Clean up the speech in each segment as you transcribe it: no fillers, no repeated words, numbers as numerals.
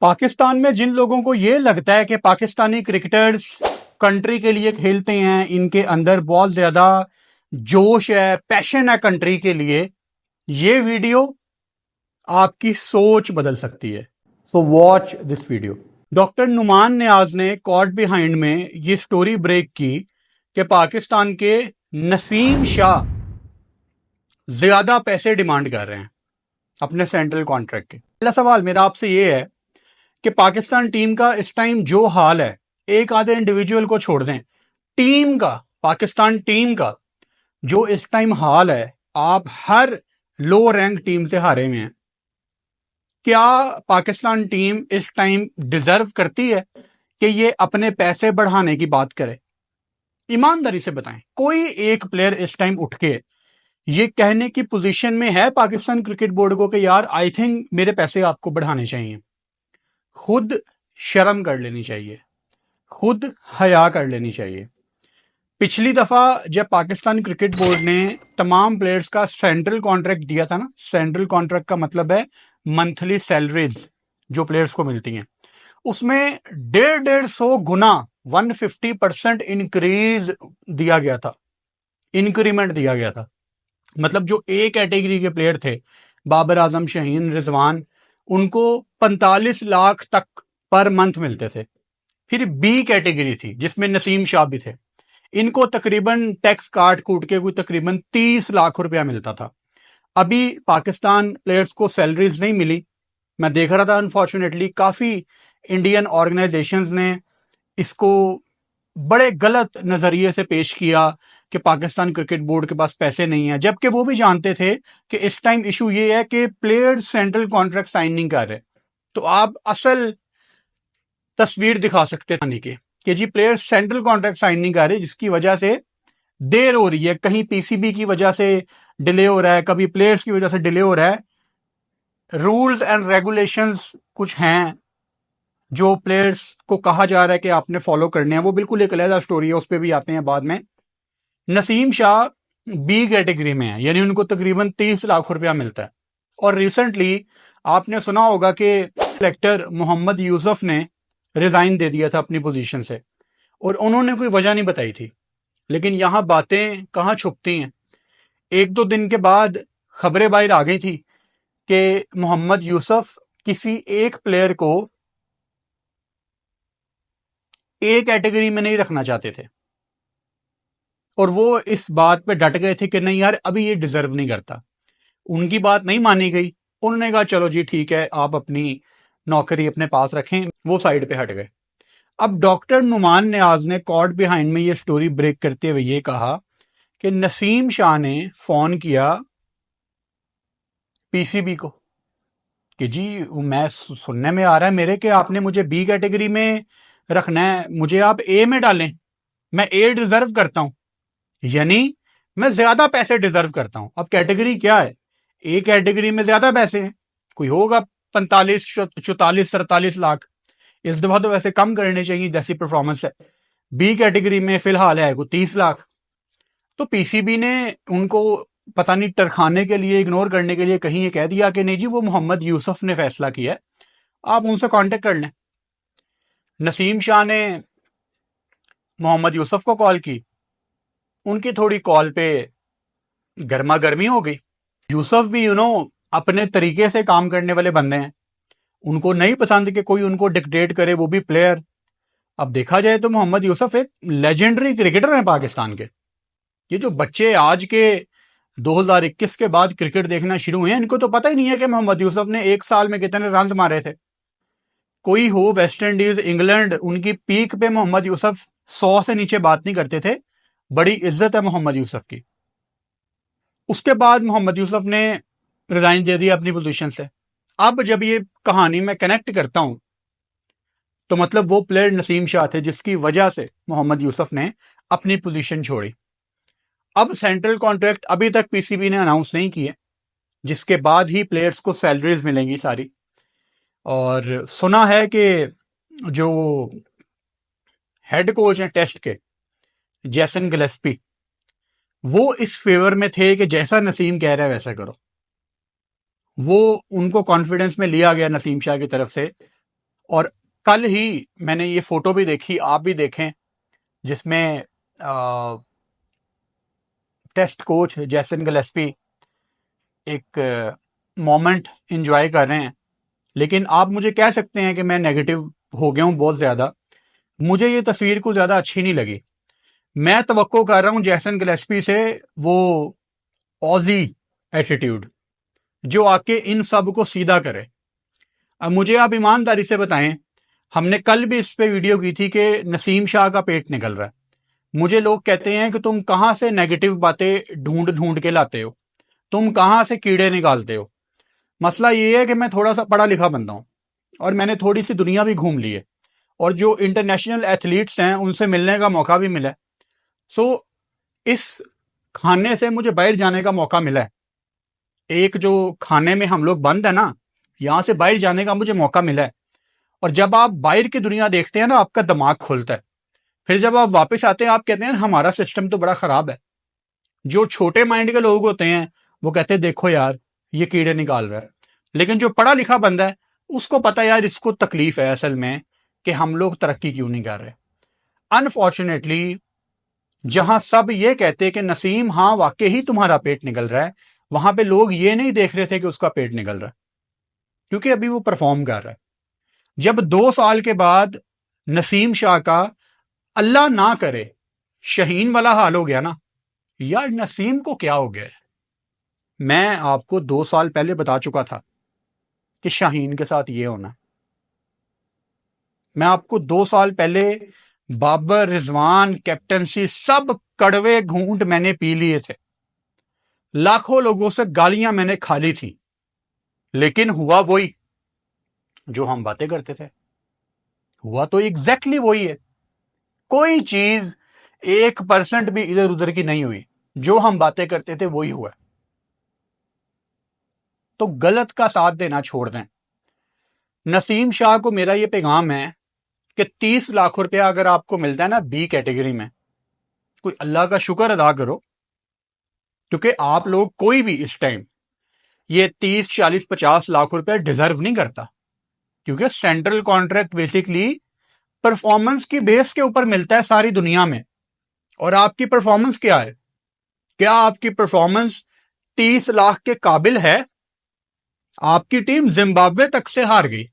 पाकिस्तान में जिन लोगों को ये लगता है कि पाकिस्तानी क्रिकेटर्स कंट्री के लिए खेलते हैं, इनके अंदर बहुत ज्यादा जोश है, पैशन है कंट्री के लिए, ये वीडियो आपकी सोच बदल सकती है। So watch this video. Doctor Numan Niaz ने कॉट बिहाइंड में ये स्टोरी ब्रेक की कि पाकिस्तान के नसीम शाह ज्यादा पैसे डिमांड कर रहे हैं अपने सेंट्रल कॉन्ट्रैक्ट के। पहला सवाल मेरा आपसे ये है कि पाकिस्तान टीम का इस टाइम जो हाल है, एक आधे इंडिविजुअल को छोड़ दें, टीम का, पाकिस्तान टीम का जो इस टाइम हाल है, आप हर लो रैंक टीम से हारे हुए हैं। क्या पाकिस्तान टीम इस टाइम डिजर्व करती है कि ये अपने पैसे बढ़ाने की बात करे? ईमानदारी से बताएं, कोई एक प्लेयर इस टाइम उठ के ये कहने की पोजीशन में है पाकिस्तान क्रिकेट बोर्ड को कि यार आई थिंक मेरे पैसे आपको बढ़ाने चाहिए? खुद शर्म कर लेनी चाहिए, खुद हया कर लेनी चाहिए। पिछली दफा जब पाकिस्तान क्रिकेट बोर्ड ने तमाम प्लेयर्स का सेंट्रल कॉन्ट्रैक्ट दिया था ना, सेंट्रल कॉन्ट्रैक्ट का मतलब है मंथली सैलरीज जो प्लेयर्स को मिलती हैं, उसमें 150 गुना 150% इंक्रीज दिया गया था, इंक्रीमेंट दिया गया था। मतलब जो ए कैटेगरी के प्लेयर थे, बाबर आजम, शहीन, रिजवान, उनको 45 लाख तक पर मंथ मिलते थे। फिर बी कैटेगरी थी जिसमें नसीम शाह भी थे, इनको तकरीबन टैक्स काट कूट के कोई तकरीबन 30 लाख रुपया मिलता था। अभी पाकिस्तान प्लेयर्स को सैलरीज नहीं मिली। मैं देख रहा था अनफॉर्चुनेटली काफी इंडियन ऑर्गेनाइजेशंस ने इसको बड़े गलत नजरिए से पेश किया कि पाकिस्तान क्रिकेट बोर्ड के पास पैसे नहीं है, जबकि वो भी जानते थे कि इस टाइम इशू ये है कि प्लेयर्स सेंट्रल कॉन्ट्रैक्ट साइन नहीं कर रहे। तो आप असल तस्वीर दिखा सकते थे कि जी प्लेयर्स सेंट्रल कॉन्ट्रैक्ट साइन नहीं कर रहे, जिसकी वजह से देर हो रही है। कहीं पीसीबी की वजह से डिले हो रहा है, कभी प्लेयर्स की वजह से डिले हो रहा है। रूल्स एंड रेगुलेशंस कुछ हैं जो प्लेयर्स को कहा जा रहा है कि आपने फॉलो करने हैं, वो बिल्कुल एक अलग स्टोरी है, उस पर भी आते हैं बाद में। नसीम शाह बी कैटेगरी में है, यानी उनको तकरीबन 30 लाख रुपया मिलता है। और रिसेंटली आपने सुना होगा कि कलेक्टर मोहम्मद यूसुफ ने रिजाइन दे दिया था अपनी पोजीशन से, और उन्होंने कोई वजह नहीं बताई थी। लेकिन यहां बातें कहां छुपती हैं। एक दो दिन के बाद खबरें बाहर आ गई थी कि मोहम्मद यूसुफ किसी एक प्लेयर को ए कैटेगरी में नहीं रखना चाहते थे, और वो इस बात पे डट गए थे कि नहीं यार अभी ये डिजर्व नहीं करता। उनकी बात नहीं मानी गई, उन्होंने कहा चलो जी ठीक है, आप अपनी नौकरी अपने पास रखें, वो साइड पे हट गए। अब डॉक्टर नुमान नियाज ने कॉट बिहाइंड में ये स्टोरी ब्रेक करते हुए ये कहा कि नसीम शाह ने फोन किया पीसीबी को कि जी मैं सुनने में आ रहा है मेरे कि आपने मुझे बी कैटेगरी में रखना है, मुझे आप ए में डालें, मैं ए डिजर्व करता हूं, यानी मैं ज्यादा पैसे डिजर्व करता हूं। अब कैटेगरी क्या है? ए कैटेगरी में ज्यादा पैसे हैं, कोई होगा 45, 44, 43 लाख। इस दफा तो वैसे कम करने चाहिए जैसी परफॉर्मेंस है। बी कैटेगरी में फिलहाल है को 30 लाख। तो पीसीबी ने उनको पता नहीं टरखाने के लिए, इग्नोर करने के लिए कहीं ये कह दिया कि नहीं जी वो मोहम्मद यूसुफ ने फैसला किया है, आप उनसे कांटेक्ट कर लें। नसीम शाह ने मोहम्मद यूसुफ को कॉल की, उनकी थोड़ी कॉल पे गर्मा गर्मी हो गई। यूसुफ भी अपने तरीके से काम करने वाले बंदे हैं, उनको नहीं पसंद कि कोई उनको डिक्टेट करे, वो भी प्लेयर। अब देखा जाए तो मोहम्मद यूसुफ एक लेजेंडरी क्रिकेटर हैं पाकिस्तान के। ये जो बच्चे आज के 2021 के बाद क्रिकेट देखना शुरू हुए हैं, इनको तो पता ही नहीं है कि मोहम्मद यूसुफ ने एक साल में कितने रन मारे थे। कोई हो वेस्ट इंडीज, इंग्लैंड, उनकी पीक पे मोहम्मद यूसुफ 100 से नीचे बात नहीं करते थे। बड़ी इज्जत है मोहम्मद यूसुफ की। उसके बाद मोहम्मद यूसुफ ने रिजाइन दे दिया अपनी पोजीशन से। अब जब ये कहानी में कनेक्ट करता हूं तो मतलब वो प्लेयर नसीम शाह थे जिसकी वजह से मोहम्मद यूसुफ ने अपनी पोजीशन छोड़ी। अब सेंट्रल कॉन्ट्रैक्ट अभी तक पीसीबी ने अनाउंस नहीं किए, जिसके बाद ही प्लेयर्स को सैलरीज मिलेंगी सारी। और सुना है कि जो हेड कोच हैं टेस्ट के, जैसन गिलेस्पी, वो इस फेवर में थे कि जैसा नसीम कह रहा है वैसा करो। वो उनको कॉन्फिडेंस में लिया गया नसीम शाह की तरफ से और कल ही मैंने ये फोटो भी देखी, आप भी देखें, जिसमें टेस्ट कोच जैसन गिलेस्पी एक मोमेंट इंजॉय कर रहे हैं। लेकिन आप मुझे कह सकते हैं कि मैं नेगेटिव हो गया हूं बहुत ज़्यादा। मुझे ये तस्वीर को ज़्यादा अच्छी नहीं लगी। मैं तवक्को कर रहा हूं जैसन गिलेस्पी से वो ऑजी एटीट्यूड जो आके इन सब को सीधा करे। अब मुझे आप ईमानदारी से बताएं, हमने कल भी इस पे वीडियो की थी कि नसीम शाह का पेट निकल रहा है। मुझे लोग कहते हैं कि तुम कहां से नेगेटिव बातें ढूंढ ढूंढ के लाते हो, तुम कहां से कीड़े निकालते हो। मसला ये है कि मैं थोड़ा सा पढ़ा लिखा बंदा हूं और मैंने थोड़ी सी दुनिया भी घूम ली है और जो इंटरनेशनल एथलीट्स हैं उनसे मिलने का मौका भी मिला है। सो इस खाने से मुझे बाहर जाने का मौका मिला है। एक जो खाने में हम लोग बंद है ना, यहां से बाहर जाने का मुझे मौका मिला है। और जब आप बाहर की दुनिया देखते हैं ना, आपका दिमाग खुलता है। फिर जब आप वापस आते हैं, आप कहते हैं हमारा सिस्टम तो बड़ा खराब है। जो छोटे माइंड के लोग होते हैं वो कहते हैं देखो यार ये कीड़े निकाल रहा है। लेकिन जो पढ़ा लिखा बंदा है उसको पता है यार इसको तकलीफ है असल में कि हम लोग तरक्की क्यों नहीं कर रहे। अनफॉर्चुनेटली जहां सब ये कहते हैं कि नसीम हाँ वाकई ही तुम्हारा पेट निकल रहा है, वहां पे लोग ये नहीं देख रहे थे कि उसका पेट निकल रहा है क्योंकि अभी वो परफॉर्म कर रहा है। जब 2 साल के बाद नसीम शाह का अल्लाह ना करे शहीन वाला हाल हो गया ना, यार नसीम को क्या हो गया है। मैं आपको 2 साल पहले बता चुका था कि शाहीन के साथ ये होना। मैं आपको 2 साल पहले बाबर रिजवान कैप्टनसी सब कड़वे घूंट मैंने पी लिए थे, लाखों लोगों से गालियां मैंने खा ली थी, लेकिन हुआ वही जो हम बातें करते थे। हुआ तो एग्जैक्टली वही है। कोई चीज 1% भी इधर उधर की नहीं हुई। जो हम बातें करते थे वही हुआ। तो गलत का साथ देना छोड़ दें। नसीम शाह को मेरा यह पैगाम है कि 30 लाख रुपया अगर आपको मिलता है ना बी कैटेगरी में, कोई अल्लाह का शुक्र अदा करो, क्योंकि आप लोग कोई भी इस टाइम ये 30 40 50 लाख रुपया डिजर्व नहीं करता। क्योंकि सेंट्रल कॉन्ट्रैक्ट बेसिकली परफॉर्मेंस की बेस के ऊपर मिलता है सारी दुनिया में। और आपकी परफॉर्मेंस क्या है? क्या आपकी परफॉर्मेंस 30 लाख के काबिल है? आपकी टीम जिम्बाब्वे तक से हार गई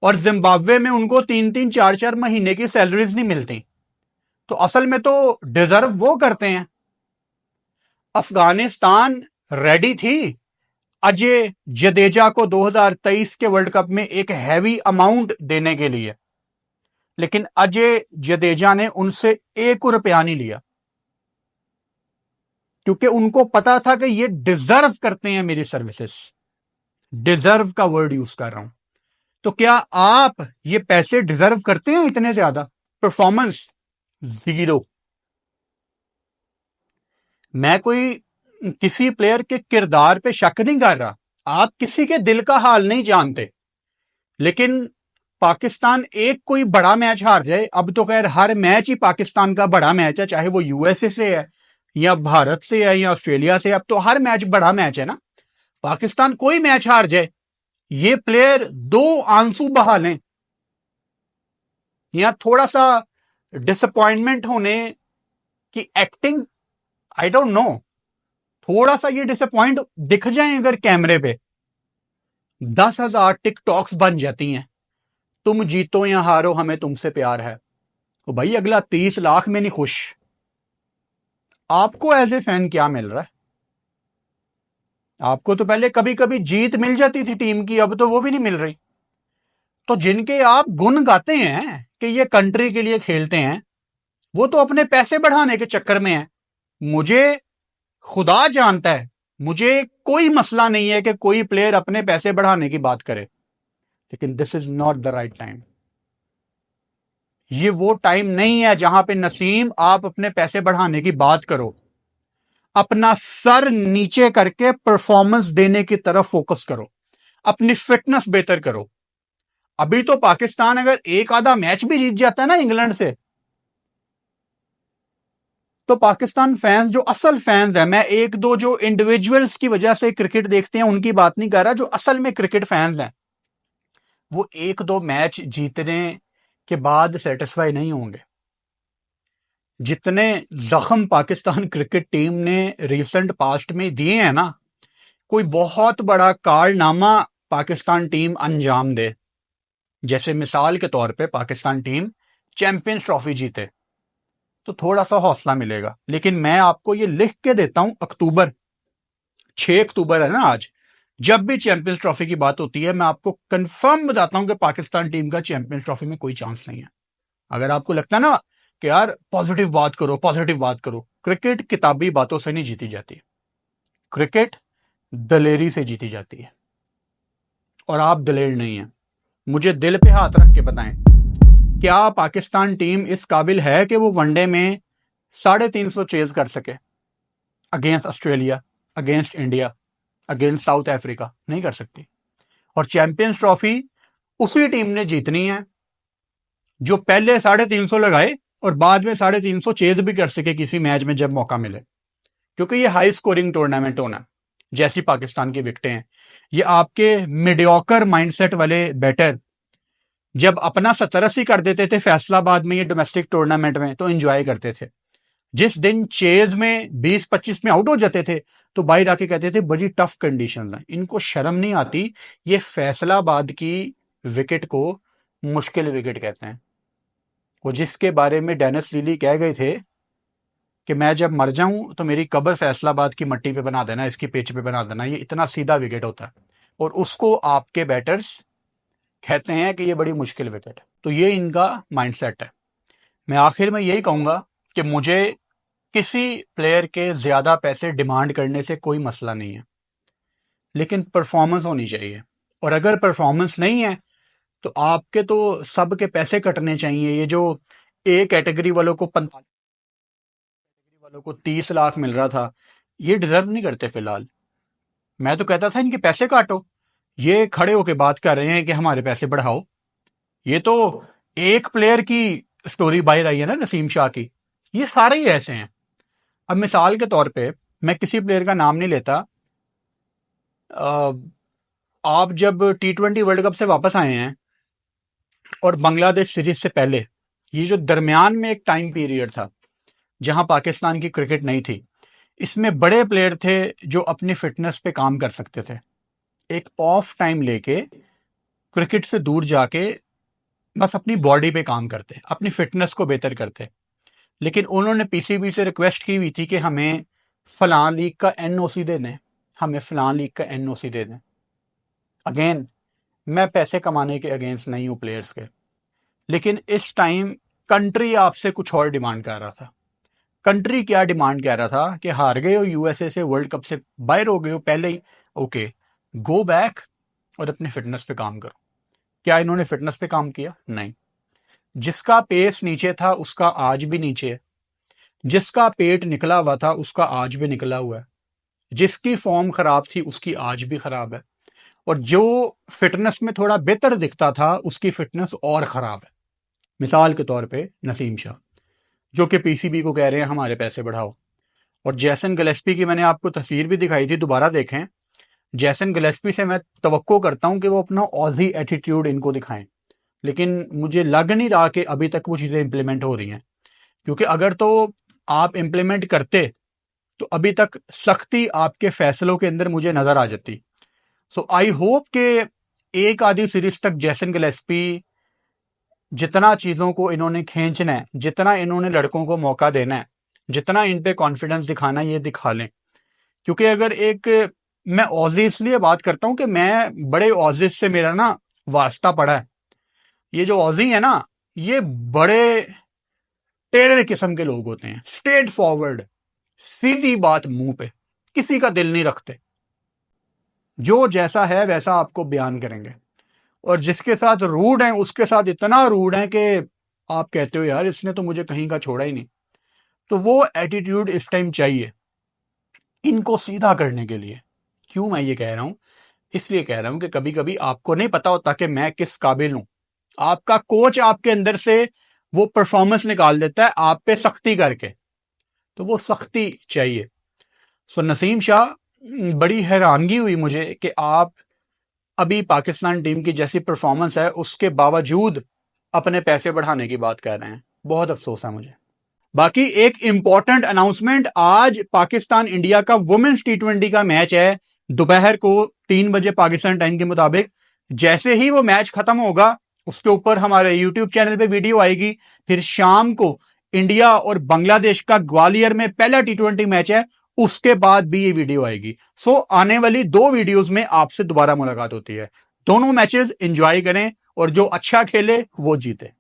और जिम्बाब्वे में उनको 3-3 4-4 महीने की सैलरीज नहीं मिलती। तो असल में तो डिजर्व वो करते हैं। अफगानिस्तान रेडी थी अजय जडेजा को 2023 के वर्ल्ड कप में एक हैवी अमाउंट देने के लिए, लेकिन अजय जडेजा ने उनसे 1 रुपया नहीं लिया क्योंकि उनको पता था कि ये डिजर्व करते हैं मेरी सर्विसेज। डिजर्व का वर्ड यूज कर रहा हूं। तो क्या आप ये पैसे डिजर्व करते हैं इतने ज्यादा? परफॉर्मेंस 0। मैं कोई किसी प्लेयर के किरदार पे शक नहीं कर रहा। आप किसी के दिल का हाल नहीं जानते। लेकिन पाकिस्तान एक कोई बड़ा मैच हार जाए, अब तो खैर हर मैच ही पाकिस्तान का बड़ा मैच है, चाहे वो यूएसए से है या भारत से है या ऑस्ट्रेलिया से, अब तो हर मैच बड़ा मैच है ना। पाकिस्तान कोई मैच हार जाए, ये प्लेयर 2 आंसू बहा लें या थोड़ा सा डिसअपॉइंटमेंट होने की एक्टिंग, आई डोंट नो, थोड़ा सा ये डिसअपॉइंट दिख जाए अगर कैमरे पे, 10,000 टिकटॉक्स बन जाती हैं। तुम जीतो या हारो हमें तुमसे प्यार है। तो भाई अगला 30 लाख में नहीं खुश, आपको एज ए फैन क्या मिल रहा है? आपको तो पहले कभी कभी जीत मिल जाती थी टीम की, अब तो वो भी नहीं मिल रही। तो जिनके आप गुण गाते हैं कि ये कंट्री के लिए खेलते हैं, वो तो अपने पैसे बढ़ाने के चक्कर में है। मुझे खुदा जानता है, मुझे कोई मसला नहीं है कि कोई प्लेयर अपने पैसे बढ़ाने की बात करे, लेकिन this is not the right time. ये वो टाइम नहीं है जहां पे नसीम आप अपने पैसे बढ़ाने की बात करो। अपना सर नीचे करके परफॉर्मेंस देने की तरफ फोकस करो, अपनी फिटनेस बेहतर करो। अभी तो पाकिस्तान अगर एक आधा मैच भी जीत जाता है ना इंग्लैंड से, तो पाकिस्तान फैंस जो असल फैंस है, मैं एक दो जो इंडिविजुअल्स की वजह से क्रिकेट देखते हैं उनकी बात नहीं कर रहा, जो असल में क्रिकेट फैंस हैं, वो एक दो मैच जीतने के बाद सेटिस्फाई नहीं होंगे। जितने जख्म पाकिस्तान क्रिकेट टीम ने रिसेंट पास्ट में दिए हैं ना, कोई बहुत बड़ा कारनामा पाकिस्तान टीम अंजाम दे, जैसे मिसाल के तौर पे पाकिस्तान टीम चैंपियंस ट्रॉफी जीते, तो थोड़ा सा हौसला मिलेगा। लेकिन मैं आपको ये लिख के देता हूं, अक्टूबर 6 अक्टूबर है ना आज, जब भी चैंपियंस ट्रॉफी की बात होती है मैं आपको कंफर्म बताता हूं कि पाकिस्तान टीम का चैंपियंस ट्रॉफी में कोई चांस नहीं है। अगर आपको लगता है ना कि यार पॉजिटिव बात करो, पॉजिटिव बात करो, क्रिकेट किताबी बातों से नहीं जीती जाती, क्रिकेट दलेरी से जीती जाती है। और आप दलेर नहीं हैं। मुझे दिल पे हाथ रख के बताएं, क्या पाकिस्तान टीम इस काबिल है कि वो वनडे में 350 चेज कर सके against Australia, against India, against south Africa? नहीं कर सकती। और चैंपियंस ट्रॉफी उसी टीम ने जीतनी है जो पहले 350 लगाए और बाद में 350 चेज भी कर सके किसी मैच में जब मौका मिले, क्योंकि ये हाई स्कोरिंग टूर्नामेंट होना। जैसी पाकिस्तान की विकेटें हैं, ये आपके मीडियोकर माइंडसेट वाले बैटर जब अपना 70-80 कर देते थे फैसलाबाद में, ये डोमेस्टिक टूर्नामेंट में, तो एंजॉय करते थे। जिस दिन चेज में 20-25 में आउट हो जाते थे तो बाहर आके कहते थे बड़ी टफ कंडीशंस हैं। इनको शर्म नहीं आती? ये फैसलाबाद की विकेट को मुश्किल विकेट कहते हैं, वो जिसके बारे में डेनिस लीली कह गए थे कि मैं जब मर जाऊं तो मेरी कब्र फैसलाबाद की मट्टी पे बना देना, इसकी पिच पे बना देना, ये इतना सीधा विकेट होता है। और उसको आपके बैटर्स कहते हैं कि ये बड़ी मुश्किल विकेट है। तो ये इनका माइंडसेट है। मैं आखिर में यही कहूंगा कि मुझे किसी प्लेयर के ज्यादा पैसे डिमांड करने से कोई मसला नहीं है, लेकिन परफॉर्मेंस होनी चाहिए। और अगर परफॉर्मेंस नहीं है तो आपके तो सब के पैसे कटने चाहिए। ये जो ए कैटेगरी वालों को 45 वालों को 30 लाख मिल रहा था, ये डिजर्व नहीं करते फिलहाल। मैं तो कहता था इनके पैसे काटो, ये खड़े होके बात कर रहे हैं कि हमारे पैसे बढ़ाओ। ये तो एक प्लेयर की स्टोरी बाहर आई है ना, नसीम शाह की। ये सारे ही ऐसे हैं। अब मिसाल के तौर पे मैं किसी प्लेयर का नाम नहीं लेता, आप जब T20 वर्ल्ड कप से वापस आए हैं और बांग्लादेश सीरीज से पहले ये जो दरमियान में एक टाइम पीरियड था जहां पाकिस्तान की क्रिकेट नहीं थी, इसमें बड़े प्लेयर थे जो अपनी फिटनेस पे काम कर सकते थे। एक ऑफ टाइम लेके क्रिकेट से दूर जाके बस अपनी बॉडी पे काम करते, अपनी फिटनेस को बेहतर करते। लेकिन उन्होंने पीसीबी से रिक्वेस्ट की हुई थी कि हमें फलां लीग का एनओसी दे दें, हमें फलां लीग का एनओसी दे दें। अगेन, मैं पैसे कमाने के अगेंस्ट नहीं हूं प्लेयर्स के, लेकिन इस टाइम कंट्री आपसे कुछ और डिमांड कर रहा था। कंट्री क्या डिमांड कर रहा था कि हार गए हो यूएसए से, वर्ल्ड कप से बाहर हो गए हो पहले ही, ओके, गो बैक और अपने फिटनेस पे काम करो। क्या इन्होंने फिटनेस पे काम किया? नहीं। जिसका पेस नीचे था उसका आज भी नीचे है, जिसका पेट निकला हुआ था उसका आज भी निकला हुआ है, जिसकी फॉर्म खराब थी उसकी आज भी खराब है, और जो फिटनेस में थोड़ा बेहतर दिखता था उसकी फिटनेस और खराब है। मिसाल के तौर पे नसीम शाह, जो कि पीसीबी को कह रहे हैं हमारे पैसे बढ़ाओ। और जैसन गिलेस्पी की मैंने आपको तस्वीर भी दिखाई थी, दोबारा देखें। जैसन गिलेस्पी से मैं तवक्को करता हूं कि वो अपना ऑजी एटीट्यूड इनको दिखाएं, लेकिन मुझे लग नहीं रहा कि अभी तक वो चीज़ें इंप्लीमेंट हो रही हैं। क्योंकि अगर तो आप इंप्लीमेंट करते तो अभी तक सख्ती आपके फैसलों के अंदर मुझे नजर आ जाती। सो आई होप कि एक आधी सीरीज तक जैसन गिलेस्पी जितना चीजों को इन्होंने खींचना है, जितना इन्होंने लड़कों को मौका देना है, जितना इन पे कॉन्फिडेंस दिखाना है, ये दिखा लें। क्योंकि अगर एक, मैं ऑजी इसलिए बात करता हूं कि मैं बड़े ऑजिस से मेरा ना वास्ता पड़ा है। ये जो ऑजी है ना, ये बड़े टेढ़े किस्म के लोग होते हैं, स्ट्रेट फॉरवर्ड, सीधी बात मुंह पे, किसी का दिल नहीं रखते, जो जैसा है वैसा आपको बयान करेंगे। और जिसके साथ रूड है उसके साथ इतना रूड है कि आप कहते हो यार इसने तो मुझे कहीं का छोड़ा ही नहीं। तो वो एटीट्यूड इस टाइम चाहिए इनको सीधा करने के लिए। क्यों मैं ये कह रहा हूं? इसलिए कह रहा हूं कि कभी कभी आपको नहीं पता होता कि मैं किस काबिल हूं। आपका कोच आपके अंदर से वो परफॉर्मेंस निकाल देता है आप पे सख्ती करके, तो वो सख्ती चाहिए। सो नसीम शाह, बड़ी हैरानगी हुई मुझे कि आप अभी पाकिस्तान टीम की जैसी परफॉर्मेंस है उसके बावजूद अपने पैसे बढ़ाने की बात कर रहे हैं। बहुत अफसोस है मुझे। बाकी एक इंपॉर्टेंट अनाउंसमेंट, आज पाकिस्तान इंडिया का वुमेन्स टी20 का मैच है दोपहर को 3 बजे पाकिस्तान टाइम के मुताबिक। जैसे ही वो मैच खत्म होगा उसके ऊपर हमारे यूट्यूब चैनल पे वीडियो आएगी। फिर शाम को इंडिया और बांग्लादेश का ग्वालियर में पहला टी20 मैच है, उसके बाद भी ये वीडियो आएगी। सो आने वाली 2 वीडियोस में आपसे दोबारा मुलाकात होती है। दोनों मैचेस एंजॉय करें और जो अच्छा खेले वो जीते।